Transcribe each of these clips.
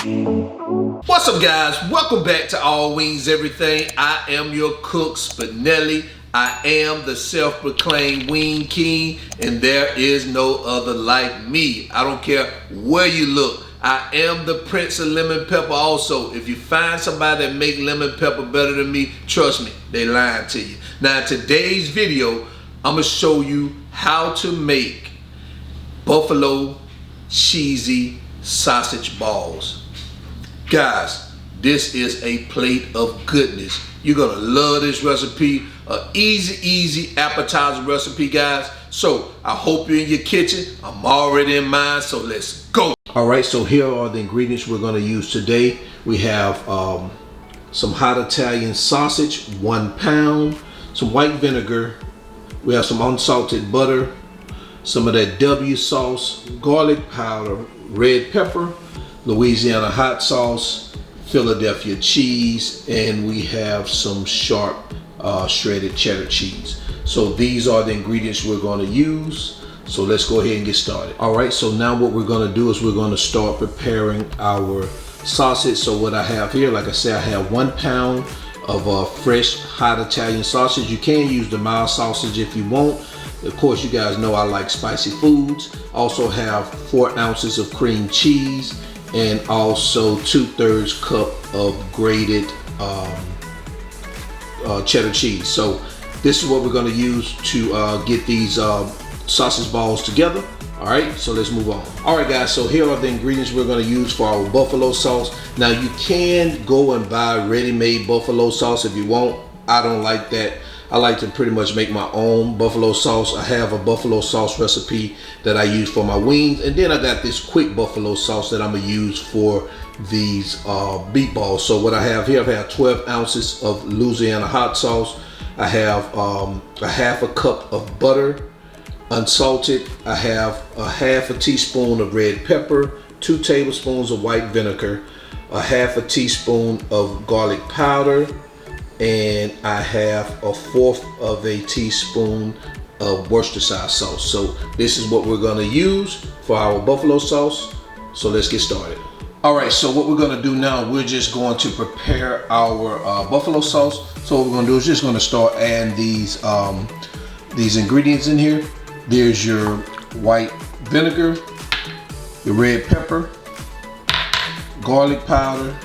What's up, guys? Welcome back to All Wings Everything. I am your cook, Spinelli. I am the self-proclaimed wing king, and there is no other like me. I don't care where you look. I am the Prince of Lemon Pepper also. If you find somebody that make lemon pepper better than me, trust me, they lying to you. Now, in today's video, I'm gonna show you how to make buffalo cheesy sausage balls. Guys, this is a plate of goodness. You're gonna love this recipe. An easy appetizer recipe, guys. So I hope you're in your kitchen. I'm already in mine, so let's go. All right, so here are the ingredients we're gonna use today. We have some hot Italian sausage, 1 pound, some white vinegar. We have some unsalted butter, some of that W sauce, garlic powder, red pepper, Louisiana hot sauce, Philadelphia cheese, and we have some sharp shredded cheddar cheese. So these are the ingredients we're going to use. So let's go ahead and get started. All right, so now what we're going to do is we're going to start preparing our sausage. So what I have here, like I said, I have 1 pound of fresh hot Italian sausage. You can use the mild sausage if you want. Of course, you guys know I like spicy foods. Also have 4 ounces of cream cheese, and also 2/3 cup of grated cheddar cheese. So this is what we're going to use to get these sausage balls together. All right, so let's move on. All right, guys, so here are the ingredients we're going to use for our buffalo sauce. Now, you can go and buy ready-made buffalo sauce if you want. I don't like that. I like to pretty much make my own buffalo sauce. I have a buffalo sauce recipe that I use for my wings, and then I got this quick buffalo sauce that I'm gonna use for these beef balls. So what I have here, I have 12 ounces of Louisiana hot sauce. I have a half a cup of butter unsalted. I have a half a teaspoon of red pepper, 2 tablespoons of white vinegar, a half a teaspoon of garlic powder, and I have a 1/4 of a teaspoon of Worcestershire sauce. So this is what we're gonna use for our buffalo sauce. So let's get started. All right, so what we're gonna do now, we're just going to prepare our buffalo sauce. So what we're gonna do is just gonna start adding these ingredients in here. There's your white vinegar, your red pepper, garlic powder,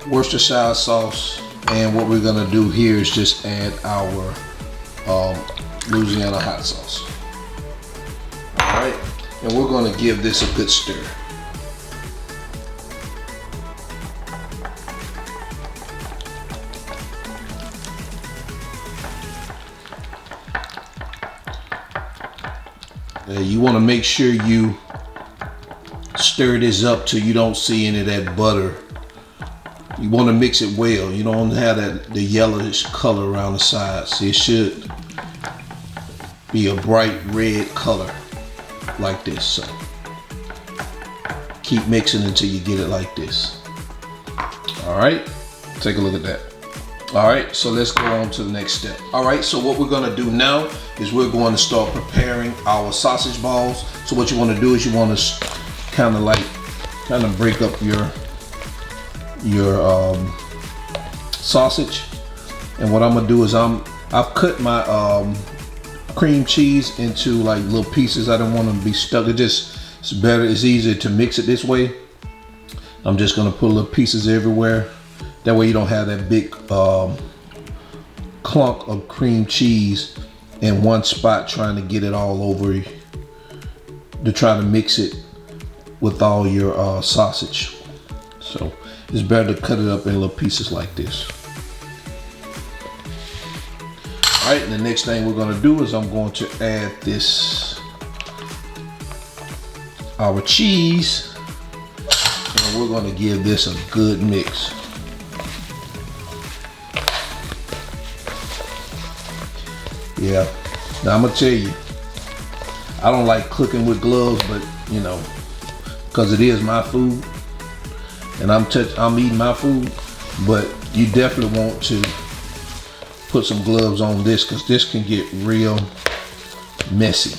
Worcestershire sauce, and what we're gonna do here is just add our Louisiana hot sauce. All right, and we're gonna give this a good stir. You wanna make sure you stir this up till you don't see any of that butter. You want to mix it well. You don't have the yellowish color around the sides. It should be a bright red color like this. So keep mixing until you get it like this. All right, take a look at that. All right, so let's go on to the next step. All right, so what we're gonna do now is we're going to start preparing our sausage balls. So what you want to do is you want to kind of break up your sausage, and what I'm gonna do is I've cut my cream cheese into like little pieces. I don't want them to be stuck. It's better, it's easier to mix it this way. I'm just gonna put little pieces everywhere. That way you don't have that big clunk of cream cheese in one spot trying to get it all over, to try to mix it with all your sausage. So it's better to cut it up in little pieces like this. All right, and the next thing we're gonna do is I'm going to add our cheese, and we're gonna give this a good mix. Yeah, now I'm gonna tell you, I don't like cooking with gloves, but you know, because it is my food, and I'm eating my food, but you definitely want to put some gloves on this, because this can get real messy.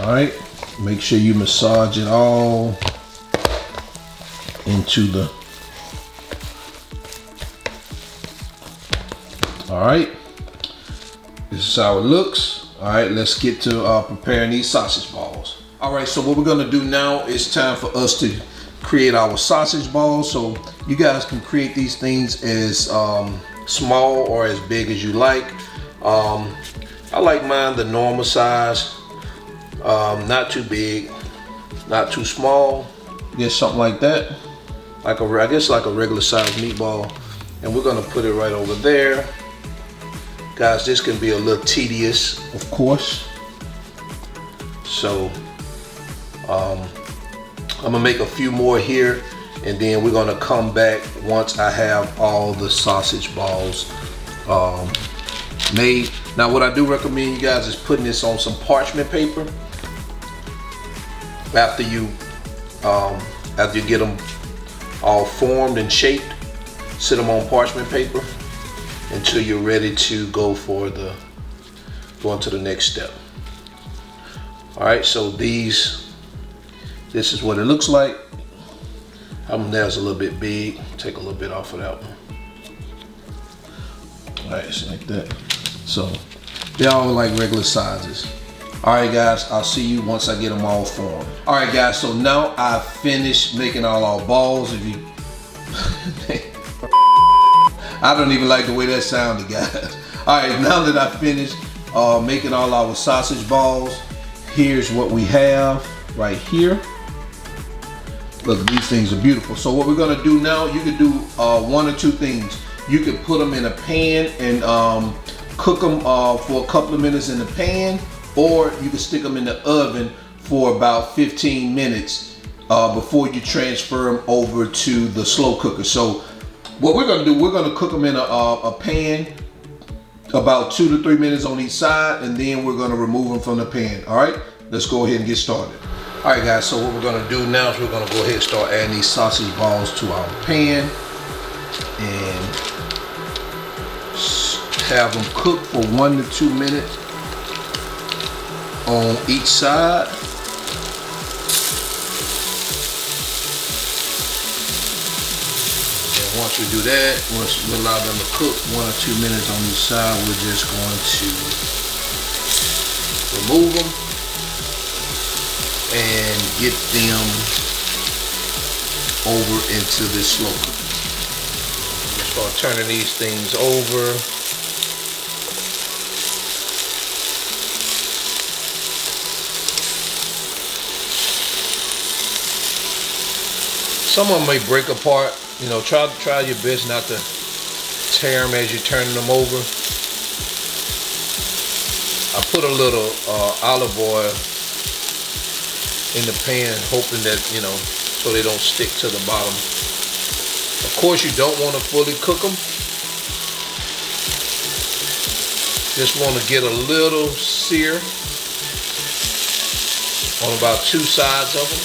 All right, Make sure you massage it all into the. All right, this is how it looks. All right, let's get to preparing these sausage balls. All right, so what we're gonna do now is time for us to create our sausage balls. So you guys can create these things as small or as big as you like. I like mine the normal size, not too big, not too small. Get something like that, like I guess like a regular size meatball. And we're gonna put it right over there. Guys, this can be a little tedious, of course. So I'm gonna make a few more here, and then we're gonna come back once I have all the sausage balls made. Now what I do recommend you guys is putting this on some parchment paper after you get them all formed and shaped. Sit them on parchment paper until you're ready to go into the next step. All right, so this is what it looks like. There's a little bit big. Take a little bit off of that one. All right, it's like that. So they're all like regular sizes. All right, guys, I'll see you once I get them all formed. All right, guys, so now I've finished making all our balls. If you, I don't even like the way that sounded, guys. All right, now that I finished making all our sausage balls, here's what we have right here. Look, these things are beautiful. So what we're gonna do now, you can do one or two things. You can put them in a pan and cook them for a couple of minutes in the pan, or you can stick them in the oven for about 15 minutes before you transfer them over to the slow cooker. So what we're gonna do, we're gonna cook them in a pan about 2 to 3 minutes on each side, and then we're gonna remove them from the pan. All right, let's go ahead and get started. All right, guys, so what we're gonna do now is we're gonna go ahead and start adding these sausage balls to our pan and have them cook for 1 to 2 minutes on each side. And once we do that, once we allow them to cook 1 or 2 minutes on each side, we're just going to remove them and get them over into this slow cooker. Start turning these things over. Some of them may break apart. You know, try your best not to tear them as you're turning them over. I put a little olive oil in the pan, hoping that, you know, so they don't stick to the bottom. Of course, you don't want to fully cook them. Just want to get a little sear on about 2 sides of them.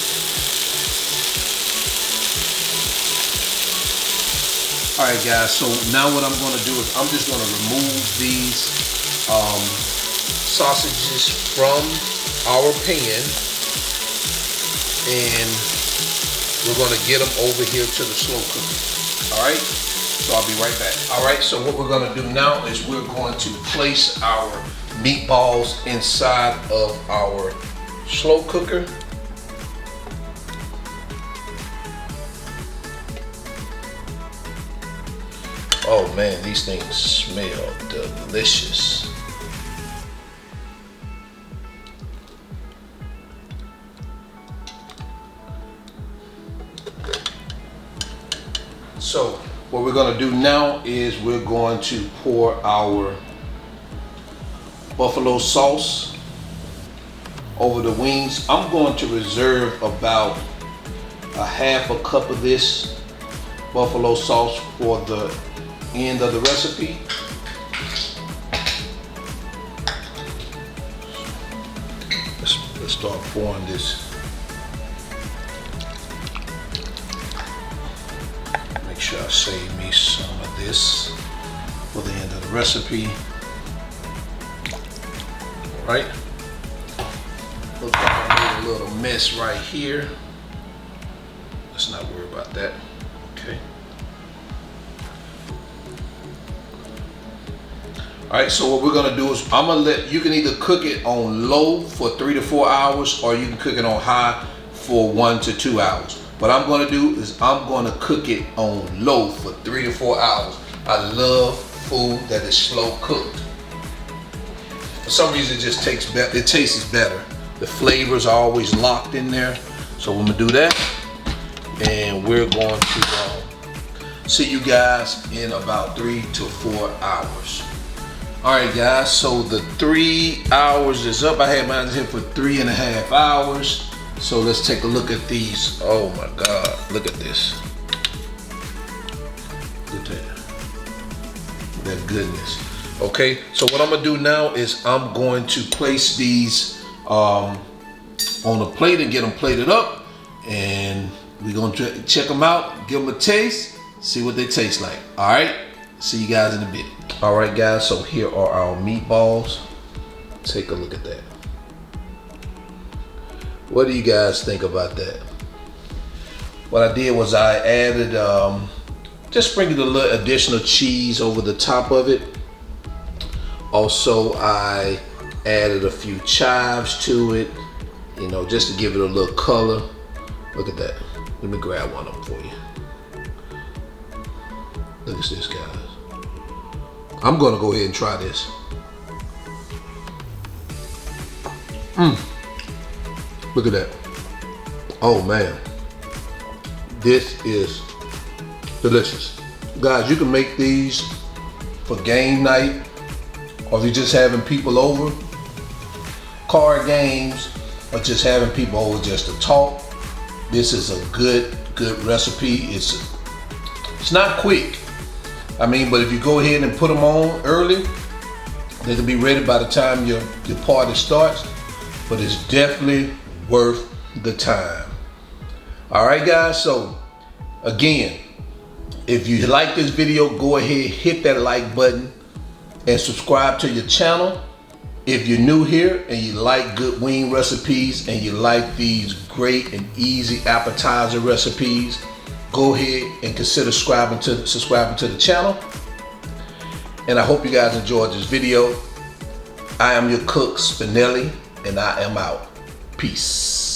All right, guys, so now what I'm going to do is I'm just going to remove these sausages from our pan, and we're going to get them over here to the slow cooker. All right, so I'll be right back. All right, so what we're going to do now is we're going to place our meatballs inside of our slow cooker. Oh man, these things smell delicious. So what we're going to do now is we're going to pour our buffalo sauce over the wings. I'm going to reserve about a half a cup of this buffalo sauce for the end of the recipe. Let's start pouring this. Make sure I save me some of this for the end of the recipe. All right. Looks like I need a little mess right here. Let's not worry about that. Okay. All right, so what we're gonna do is I'm gonna you can either cook it on low for 3 to 4 hours, or you can cook it on high for 1 to 2 hours. What I'm gonna do is I'm gonna cook it on low for 3 to 4 hours. I love food that is slow cooked. For some reason, it just tastes better. It tastes better. The flavors are always locked in there. So I'm gonna do that, and we're going to see you guys in about 3 to 4 hours. All right, guys. So the 3 hours is up. I had mine here for 3.5 hours. So let's take a look at these. Oh my God! Look at this. Look at that goodness. Okay, so what I'm gonna do now is I'm going to place these on a plate and get them plated up, and we're gonna check them out, give them a taste, see what they taste like. All right, see you guys in a bit. All right, guys, so here are our meatballs. Take a look at that. What do you guys think about that? What I did was I added, just sprinkled a little additional cheese over the top of it. Also, I added a few chives to it, you know, just to give it a little color. Look at that. Let me grab one of them for you. Look at this, guys. I'm gonna go ahead and try this. Look at that. Oh man, this is delicious. Guys, you can make these for game night, or if you're just having people over, card games, or just having people over just to talk. This is a good recipe. It's not quick. I mean, but if you go ahead and put them on early, they can be ready by the time your party starts. But it's definitely worth the time. All right, guys. So again, if you like this video, go ahead, hit that like button and subscribe to your channel. If you're new here and you like good wing recipes and you like these great and easy appetizer recipes, go ahead and consider subscribing to the channel. And I hope you guys enjoyed this video. I am your cook, Spinelli, and I am out. Peace.